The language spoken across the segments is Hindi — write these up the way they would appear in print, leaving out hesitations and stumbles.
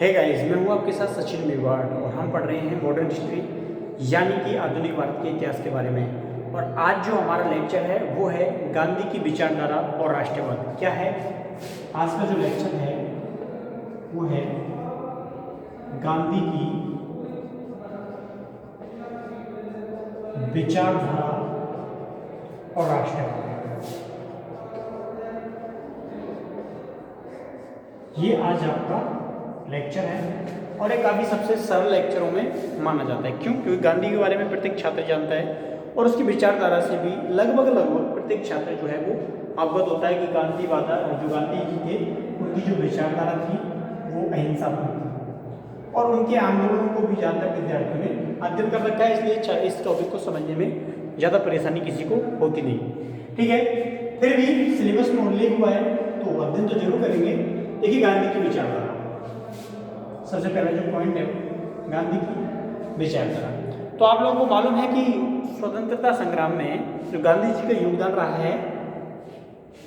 है गाइस, मैं हूँ आपके साथ सचिन मेवाड़ और हम पढ़ रहे हैं मॉडर्न हिस्ट्री यानी कि आधुनिक भारत के इतिहास के बारे में। और आज जो हमारा लेक्चर है वो है गांधी की विचारधारा और राष्ट्रवाद। क्या है आज का जो लेक्चर है वो है गांधी की विचारधारा और राष्ट्रवाद। ये आज आपका लेक्चर है और एक काफ़ी सबसे सरल लेक्चरों में माना जाता है। क्यों? क्योंकि गांधी के बारे में प्रत्येक छात्र जानता है और उसकी विचारधारा से भी लगभग प्रत्येक छात्र जो है वो अवगत होता है कि गांधीवाद जो गांधी जी थे उनकी जो विचारधारा थी वो अहिंसात्मक थी और उनके आंदोलनों को भी जहाँ तक विद्यार्थियों ने अध्ययन कर रखा है, इसलिए इस टॉपिक को समझने में ज़्यादा परेशानी किसी को होती नहीं। ठीक है, फिर भी सिलेबस में उल्लेख हुआ है तो अध्ययन तो जरूर करेंगे। देखिए गांधी की विचारधारा, सबसे पहला जो पॉइंट है गांधी की विचारधारा। तो आप लोगों को मालूम है कि स्वतंत्रता संग्राम में जो गांधी जी का योगदान रहा है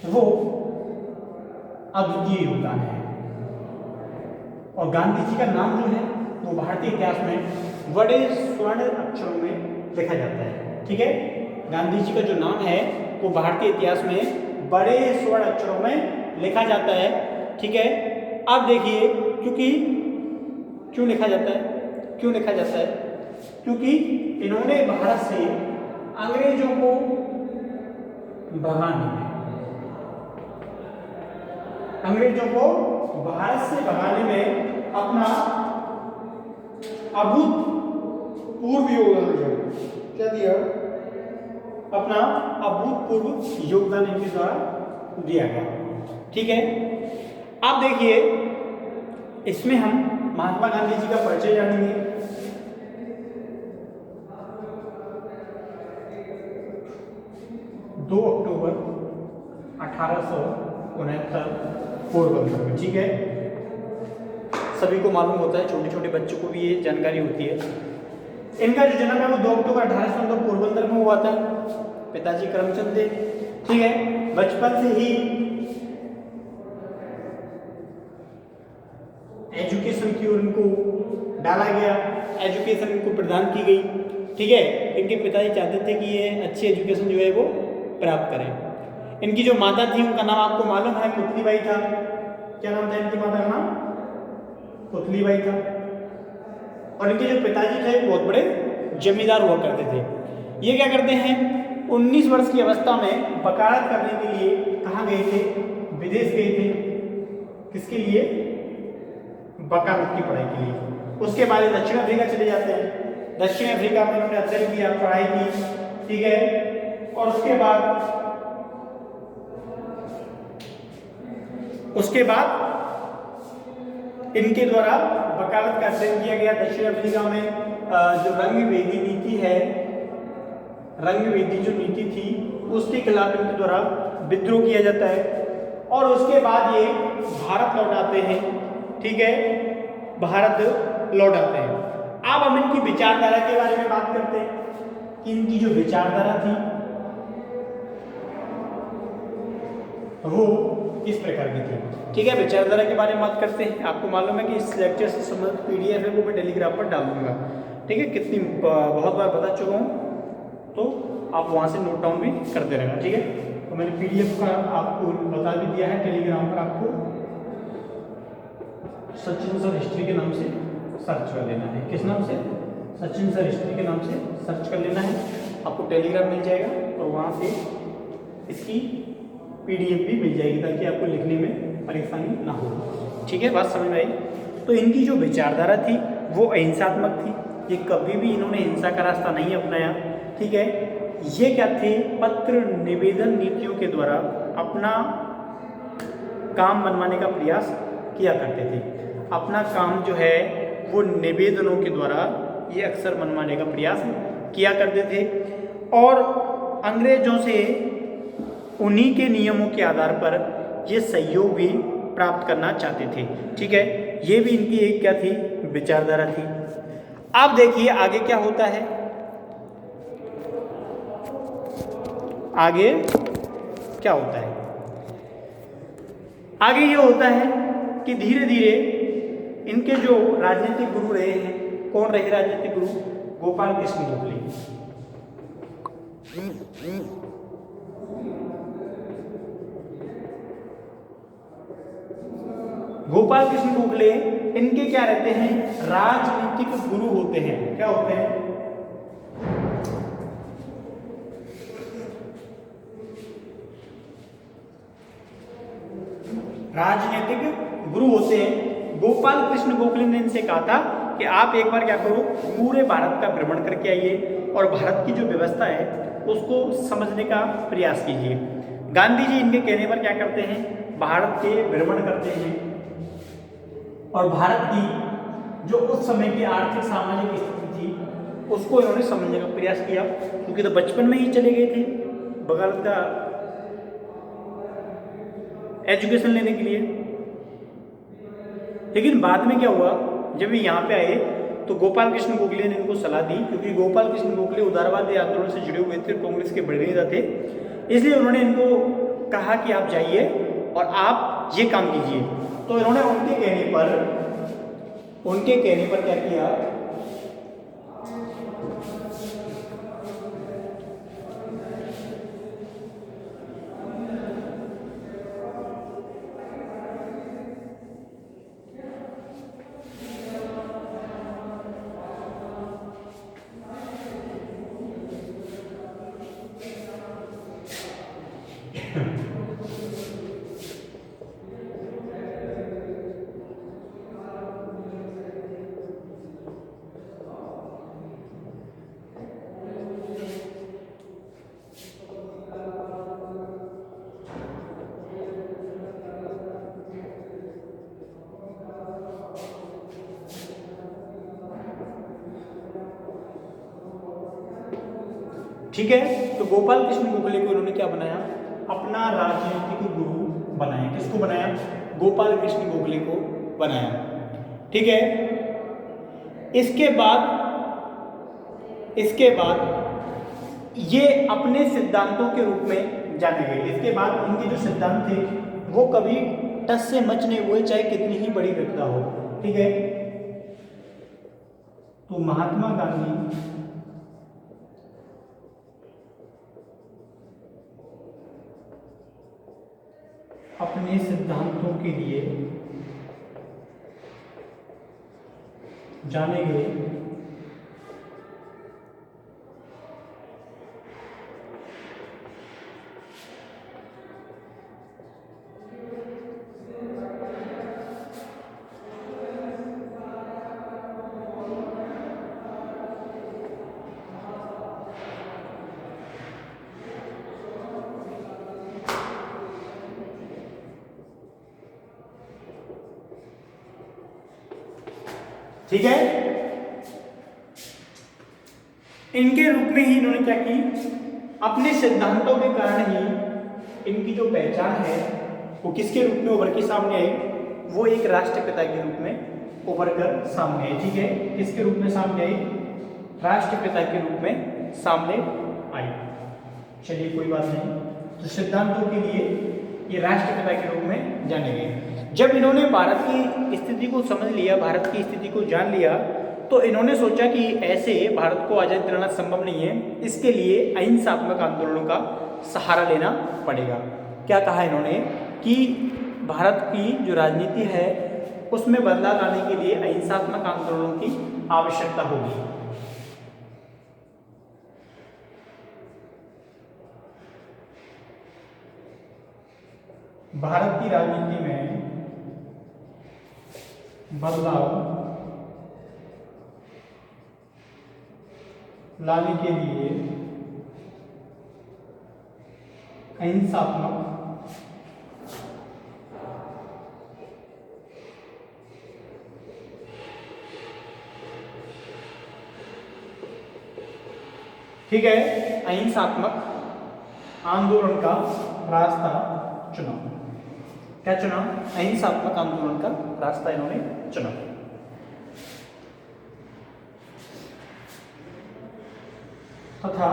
वो अद्वितीय योगदान है और गांधी जी का नाम जो है वो भारतीय इतिहास में बड़े स्वर्ण अक्षरों में लिखा जाता है। ठीक है, गांधी जी का जो नाम है वो भारतीय इतिहास में बड़े स्वर्ण अक्षरों में लिखा जाता है। ठीक है, अब देखिए क्यों लिखा जाता है? क्योंकि इन्होंने भारत से अंग्रेजों को भारत से भगाने में अपना अभूतपूर्व योगदान दिया। अपना अभूतपूर्व योगदान इनके द्वारा दिया गया। ठीक है, अब देखिए इसमें हम महात्मा गांधी जी का परिचय जानेंगे। दो अक्टूबर 1869 पोरबंदर में। ठीक है, सभी को मालूम होता है, छोटे छोटे बच्चों को भी ये जानकारी होती है। इनका जो जन्म है वो 2 अक्टूबर 1869 पोरबंदर में हुआ था। पिताजी करमचंद थे। ठीक है, बचपन से ही एजुकेशन की ओर इनको डाला गया, एजुकेशन इनको प्रदान की गई। ठीक है, इनके पिताजी चाहते थे कि ये अच्छी एजुकेशन जो है वो प्राप्त करें। इनकी जो माता थी उनका नाम आपको मालूम है, पुतलीबाई था। क्या नाम था इनकी माता का नाम? पुतलीबाई था। और इनके जो पिताजी थे बहुत बड़े जमींदार हुआ करते थे। ये क्या करते हैं, 19 वर्ष की अवस्था में वकालत करने के लिए कहाँ गए थे? विदेश गए थे। किसके लिए? वकालत की पढ़ाई के लिए। उसके बाद दक्षिण अफ्रीका चले जाते हैं। दक्षिण अफ्रीका में उन्होंने अध्ययन किया, पढ़ाई की। ठीक है, और उसके बाद इनके द्वारा वकालत का अध्ययन किया गया। दक्षिण अफ्रीका में जो रंगभेदी नीति है, रंगभेदी जो नीति थी उसके खिलाफ इनके द्वारा विद्रोह किया जाता है और उसके बाद ये भारत लौट आते हैं। ठीक है, भारत लौट आते हैं। अब हम इनकी विचारधारा के बारे में बात करते हैं कि इनकी जो विचारधारा थी वो किस प्रकार की थी। ठीक है, विचारधारा के बारे में बात करते हैं। आपको मालूम है कि इस लेक्चर से संबंधित पीडीएफ है वो मैं टेलीग्राम पर डाल दूंगा। ठीक है, कितनी बहुत बार बता चुका हूँ तो आप वहाँ से नोट डाउन भी करते रहना। ठीक है, तो मैंने पीडीएफ का आपको बता भी दिया है। टेलीग्राम पर आपको सचिन सर हिस्ट्री के नाम से सर्च कर लेना है। किस नाम से? सचिन सर हिस्ट्री के नाम से सर्च कर लेना है। आपको टेलीग्राम मिल जाएगा और वहाँ से इसकी पीडीएफ भी मिल जाएगी ताकि आपको लिखने में परेशानी ना हो। ठीक है, बात समझ में आई? तो इनकी जो विचारधारा थी वो अहिंसात्मक थी। ये कभी भी इन्होंने हिंसा का रास्ता नहीं अपनाया। ठीक है, ये क्या थे? पत्र निवेदन नीतियों के द्वारा अपना काम मनवाने का प्रयास किया करते थे। अपना काम जो है वो निवेदनों के द्वारा ये अक्सर मनवाने का प्रयास किया करते थे और अंग्रेजों से उन्हीं के नियमों के आधार पर ये सहयोग भी प्राप्त करना चाहते थे। ठीक है, ये भी इनकी एक क्या थी? विचारधारा थी। अब देखिए आगे क्या होता है। आगे क्या होता है? आगे ये होता है कि धीरे धीरे इनके जो राजनीतिक गुरु रहे हैं, कौन रहे राजनीतिक गुरु? गोपाल कृष्ण गोखले। गोपाल कृष्ण गोखले इनके क्या रहते हैं? राजनीतिक गुरु होते हैं। क्या होते हैं? राजनीतिक गुरु होते हैं। गोपाल कृष्ण गोखले ने इनसे कहा था कि आप एक बार क्या करो, पूरे भारत का भ्रमण करके आइए और भारत की जो व्यवस्था है उसको समझने का प्रयास कीजिए। गांधी जी इनके कहने पर क्या करते हैं? भारत के भ्रमण करते हैं और भारत की जो उस समय की आर्थिक सामाजिक स्थिति थी उसको इन्होंने समझने का प्रयास किया, क्योंकि तो बचपन में ही चले गए थे बगैर का एजुकेशन लेने के लिए। लेकिन बाद में क्या हुआ, जब ये यहाँ पे आए तो गोपाल कृष्ण गोखले ने इनको सलाह दी, क्योंकि गोपाल कृष्ण गोखले उदारवादी आंदोलन से जुड़े हुए थे, कांग्रेस के बड़े नेता थे, इसलिए उन्होंने इनको कहा कि आप जाइए और आप ये काम कीजिए। तो इन्होंने उनके कहने पर क्या किया? ठीक है, तो गोपाल कृष्ण गोखले को इन्होंने क्या बनाया? अपना राजनीतिक गुरु बनाया। किसको बनाया? गोपाल कृष्ण गोखले को बनाया। ठीक है, इसके बाद ये अपने सिद्धांतों के रूप में जाने गए। इसके बाद इनके जो सिद्धांत थे वो कभी टस से मच नहीं हुए, चाहे कितनी ही बड़ी विपदा हो। ठीक है, तो महात्मा गांधी अपने सिद्धांतों के लिए जाने गए। ठीक है, इनके रूप में ही इन्होंने क्या की? अपने सिद्धांतों के कारण ही इनकी जो पहचान है वो किसके रूप में उभर के सामने आई? वो एक राष्ट्रपिता के रूप में उभर कर सामने आई। ठीक है, किसके रूप में सामने आई? राष्ट्रपिता के रूप में सामने आई। चलिए कोई बात नहीं, तो सिद्धांतों के लिए ये राष्ट्रपिता के रूप में जाने गए। जब इन्होंने भारत की स्थिति को समझ लिया, भारत की स्थिति को जान लिया, तो इन्होंने सोचा कि ऐसे भारत को आजाद दिलाना संभव नहीं है, इसके लिए अहिंसात्मक आंदोलनों का सहारा लेना पड़ेगा। क्या कहा इन्होंने? कि भारत की जो राजनीति है उसमें बदलाव लाने के लिए अहिंसात्मक आंदोलनों की आवश्यकता होगी। भारत की राजनीति में बदलाव लाने के लिए अहिंसात्मक ठीक है, अहिंसात्मक आंदोलन का रास्ता चुना। क्या चुना? अहिंसात्मक आंदोलन का रास्ता इन्होंने चुना। तथा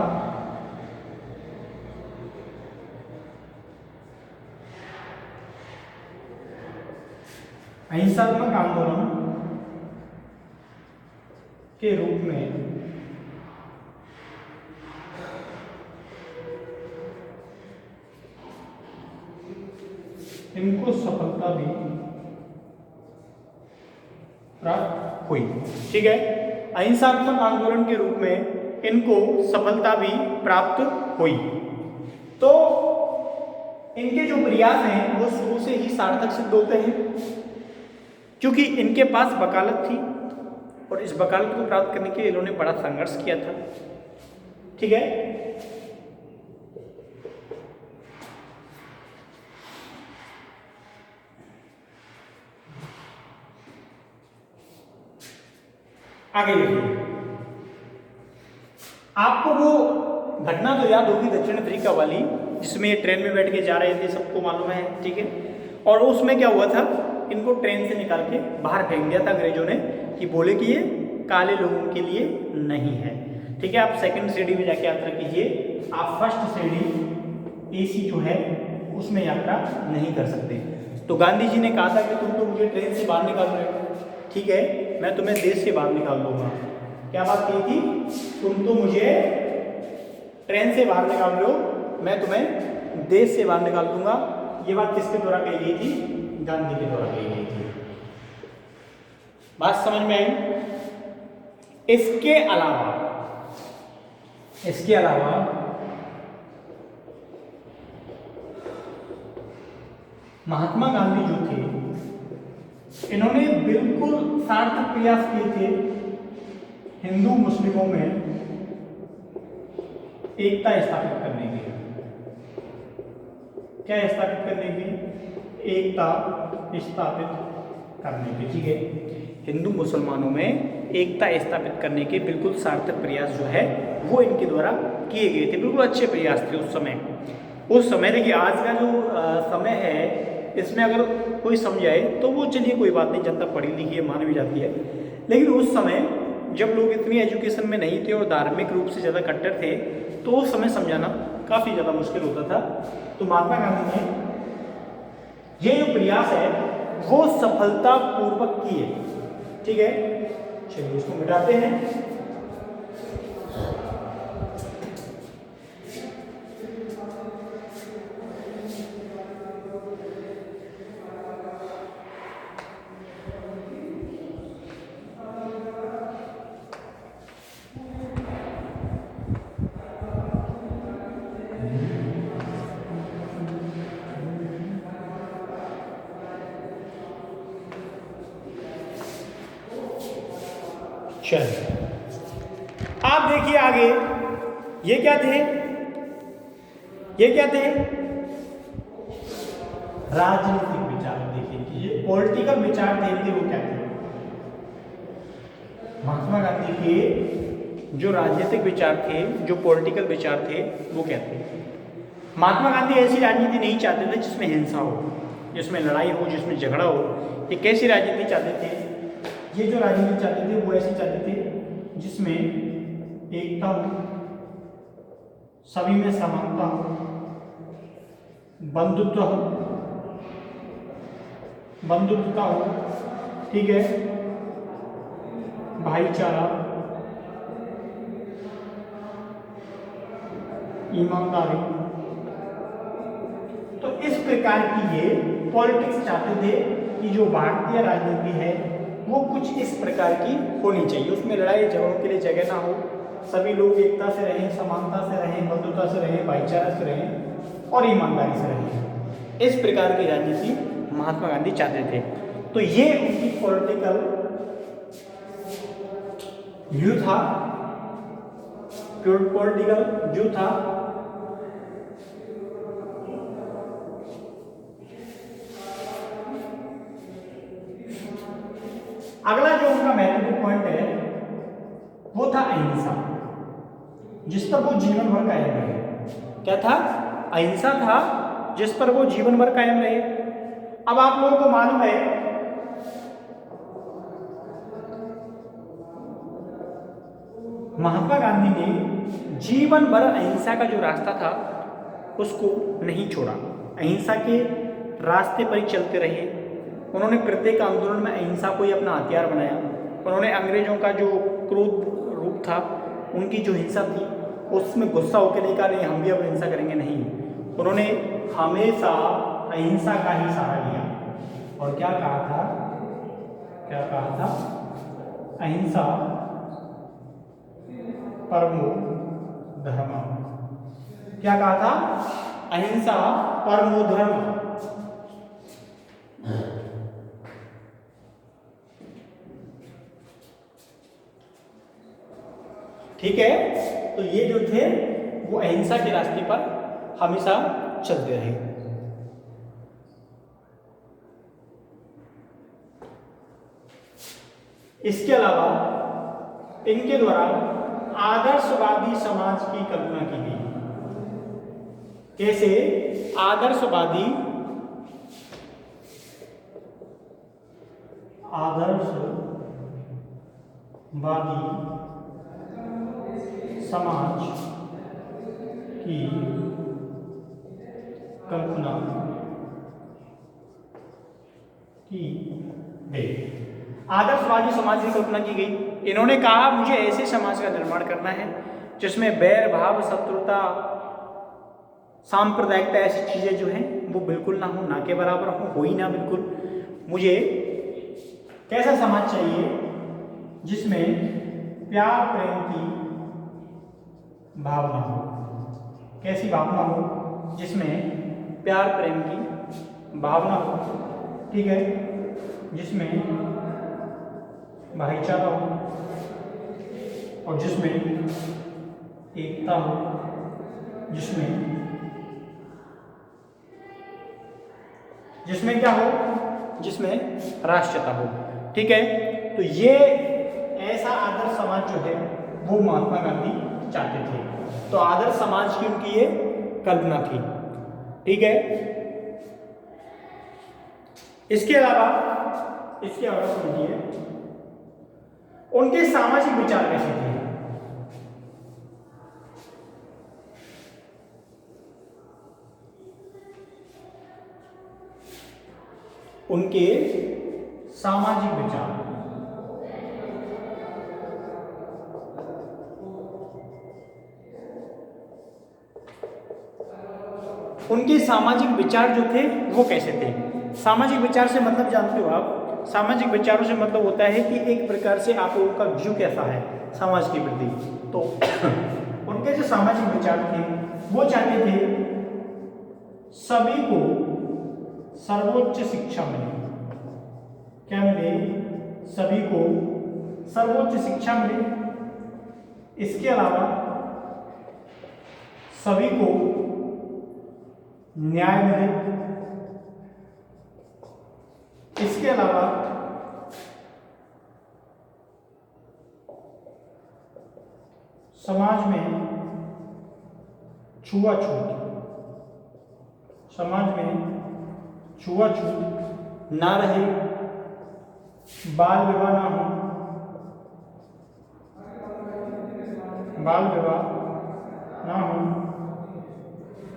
अहिंसात्मक आंदोलन के रूप में इनको सफलता भी प्राप्त हुई। ठीक है, अहिंसात्मक आंदोलन के रूप में इनको सफलता भी प्राप्त हुई। तो इनके जो प्रयास हैं वो शुरू से ही सार्थक सिद्ध होते हैं, क्योंकि इनके पास वकालत थी और इस वकालत को प्राप्त करने के लिए इन्होंने बड़ा संघर्ष किया था। ठीक है, आगे देखिए, आपको वो घटना तो याद होगी दक्षिण अफ्रीका वाली, जिसमें ये ट्रेन में बैठ के जा रहे थे, सबको मालूम है। ठीक है, और उसमें क्या हुआ था, इनको ट्रेन से निकाल के बाहर फेंक दिया था अंग्रेजों ने, कि बोले कि ये काले लोगों के लिए नहीं है। ठीक है, आप सेकंड सीढ़ी में जाके यात्रा कीजिए, आप फर्स्ट सीढ़ी एसी जो है उसमें यात्रा नहीं कर सकते। तो गांधी जी ने कहा था कि तुम तो मुझे ट्रेन से बाहर निकाल रहे हो, ठीक है, मैं तुम्हें देश से बाहर निकाल दूंगा। क्या बात कही थी, तुम तो मुझे ट्रेन से बाहर निकाल रहे हो, मैं तुम्हें देश से बाहर निकाल दूंगा। ये बात किसके द्वारा कही गई थी, गांधी के द्वारा कही गई थी। बात समझ में आई। इसके अलावा महात्मा गांधी जो थे, इन्होंने बिल्कुल सार्थक प्रयास किए थे हिंदू मुस्लिमों में एकता स्थापित करने की। क्या स्थापित करने की, एकता स्थापित करने की। ठीक है, हिंदू मुसलमानों में एकता स्थापित करने के बिल्कुल सार्थक प्रयास जो है वो इनके द्वारा किए गए थे। बिल्कुल अच्छे प्रयास थे उस समय। देखिए, आज का जो समय है इसमें अगर कोई समझाए तो वो चलिए कोई बात नहीं, जनता पढ़ी लिखी है, मान भी जाती है। लेकिन उस समय जब लोग इतनी एजुकेशन में नहीं थे और धार्मिक रूप से ज़्यादा कट्टर थे, तो उस समय समझाना काफ़ी ज़्यादा मुश्किल होता था। तो महात्मा गांधी ने ये जो प्रयास है वो सफलतापूर्वक किए। ठीक है, चलिए इसको मिटाते हैं। चलिए आप देखिए आगे, ये क्या थे, राजनीतिक विचार। देखिए कि ये पॉलिटिकल विचार थे इनके, वो क्या थे, महात्मा गांधी के जो राजनीतिक विचार थे, जो पॉलिटिकल विचार थे, वो क्या थे। महात्मा गांधी ऐसी राजनीति नहीं चाहते थे जिसमें हिंसा हो, जिसमें लड़ाई हो, जिसमें झगड़ा हो। ये कैसी राजनीति चाहते थे, ये जो राजनीति चाहते थे वो ऐसी चाहते थे जिसमें एकता हो, सभी में समानता हो, बंधुत्वता हो, ठीक है, भाईचारा, ईमानदारी। तो इस प्रकार की ये पॉलिटिक्स चाहते थे कि जो भारतीय राजनीति है वो कुछ इस प्रकार की होनी चाहिए, उसमें लड़ाई झगड़ों के लिए जगह ना हो, सभी लोग एकता से रहें, समानता से रहें, बंधुता से रहें, भाईचारा से रहें और ईमानदारी से रहें। इस प्रकार की राजनीति महात्मा गांधी चाहते थे। तो ये उनकी पॉलिटिकल व्यू था, पॉलिटिकल व्यू था। अगला जो उनका महत्वपूर्ण पॉइंट है वो था अहिंसा, जिस पर वो जीवन भर कायम रहे। क्या था, अहिंसा था जिस पर वो जीवन भर कायम रहे। अब आप लोगों को मालूम है महात्मा गांधी ने जीवन भर अहिंसा का जो रास्ता था उसको नहीं छोड़ा, अहिंसा के रास्ते पर ही चलते रहे। उन्होंने प्रत्येक आंदोलन में अहिंसा को ही अपना हथियार बनाया। उन्होंने अंग्रेजों का जो क्रूर रूप था, उनकी जो हिंसा थी, उसमें गुस्सा होकर नहीं कहा नहीं हम भी अब हिंसा करेंगे, नहीं, उन्होंने हमेशा अहिंसा का ही सहारा लिया। और क्या कहा था, क्या कहा था, अहिंसा परमो धर्म। क्या कहा था, अहिंसा परमो धर्म। ठीक है, तो ये जो थे वो अहिंसा के रास्ते पर हमेशा चलते रहे। इसके अलावा इनके द्वारा आदर्शवादी समाज की कल्पना की गई। कैसे, आदर्शवादी समाज की कल्पना की गई। आदर्शवादी समाज की कल्पना की गई। इन्होंने कहा मुझे ऐसे समाज का निर्माण करना है जिसमें बैर भाव, शत्रुता, सांप्रदायिकता, ऐसी चीजें जो हैं वो बिल्कुल ना हो, ना के बराबर हो ही ना बिल्कुल। मुझे कैसा समाज चाहिए जिसमें प्यार प्रेम की भावना हो। कैसी भावना हो, जिसमें प्यार प्रेम की भावना हो, ठीक है, जिसमें भाईचारा हो और जिसमें एकता हो, जिसमें क्या हो, जिसमें राष्ट्रीयता हो। ठीक है, तो ये ऐसा आदर्श समाज जो है वो महात्मा गांधी चाहते थे। तो आदर्श समाज की उनकी ये कल्पना थी। ठीक है, इसके अलावा सुनिए उनके सामाजिक विचार कैसे थे। उनके सामाजिक विचार, उनके सामाजिक विचार जो थे वो कैसे थे। सामाजिक विचार से मतलब जानते हो आप, सामाजिक विचारों से मतलब होता है कि एक प्रकार से आप लोगों का व्यू कैसा है समाज के प्रति। तो उनके जो सामाजिक विचार थे वो चाहते थे सभी को सर्वोच्च शिक्षा मिले। क्या मिले, सभी को सर्वोच्च शिक्षा मिले। इसके अलावा सभी को न्याय मिले। इसके अलावा समाज में छुआछूत ना रहे, बाल विवाह ना हो,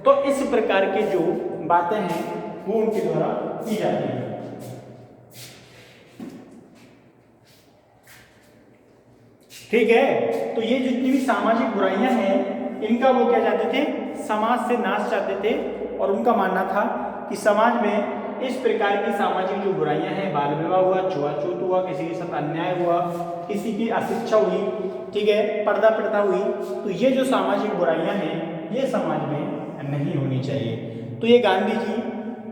तो इस प्रकार के जो बातें हैं वो उनके द्वारा की जाती है। ठीक है, तो ये जितनी भी सामाजिक बुराइयां हैं इनका वो क्या चाहते थे, समाज से नाश चाहते थे। और उनका मानना था कि समाज में इस प्रकार की सामाजिक जो बुराइयां हैं, बाल विवाह हुआ, छुआछूत हुआ, किसी के साथ अन्याय हुआ, किसी की अशिक्षा हुई, ठीक है, पर्दा प्रथा हुई, तो ये जो सामाजिक बुराइयां हैं ये समाज में नहीं होनी चाहिए। तो ये गांधी जी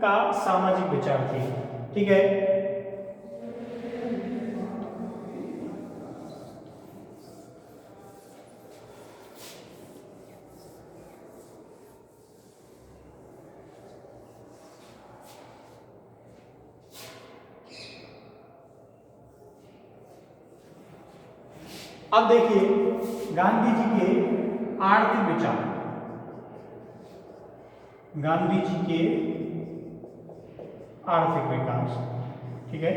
का सामाजिक विचार थे। ठीक है, अब देखिए गांधी जी के आर्थिक विचार। गांधी जी के आर्थिक विकास, ठीक है,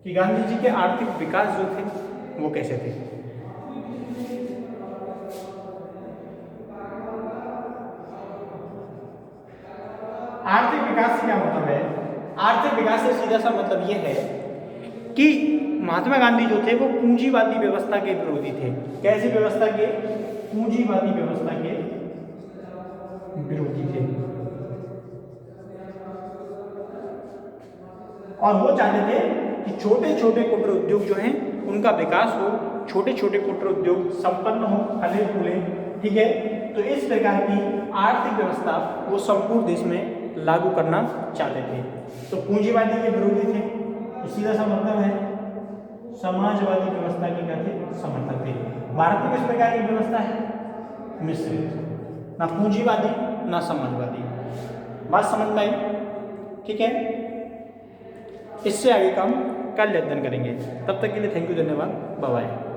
कि गांधी जी के आर्थिक विकास जो थे वो कैसे थे। आर्थिक विकास से क्या मतलब है, आर्थिक विकास से सीधा सा मतलब ये है कि महात्मा गांधी जो थे वो पूंजीवादी व्यवस्था के विरोधी थे। कैसी व्यवस्था के? पूंजीवादी व्यवस्था के विरोधी थे। और वो चाहते थे कि छोटे छोटे कुटीर उद्योग जो हैं उनका विकास हो, छोटे छोटे कुटीर उद्योग संपन्न हो, फले फूले, ठीक है। तो इस प्रकार की आर्थिक व्यवस्था वो संपूर्ण देश में लागू करना चाहते थे। तो पूंजीवादी के विरोधी थे, तो सीधा सा मतलब है समाजवादी व्यवस्था के क्या थे? समर्थक थे। भारत में किस प्रकार की व्यवस्था है? मिश्रित, ना पूंजीवादी ना समाजवादी। बात समझ में आई? ठीक है, इससे आगे का हम कल अध्ययन करेंगे। तब तक के लिए थैंक यू, धन्यवाद, बाय बाय।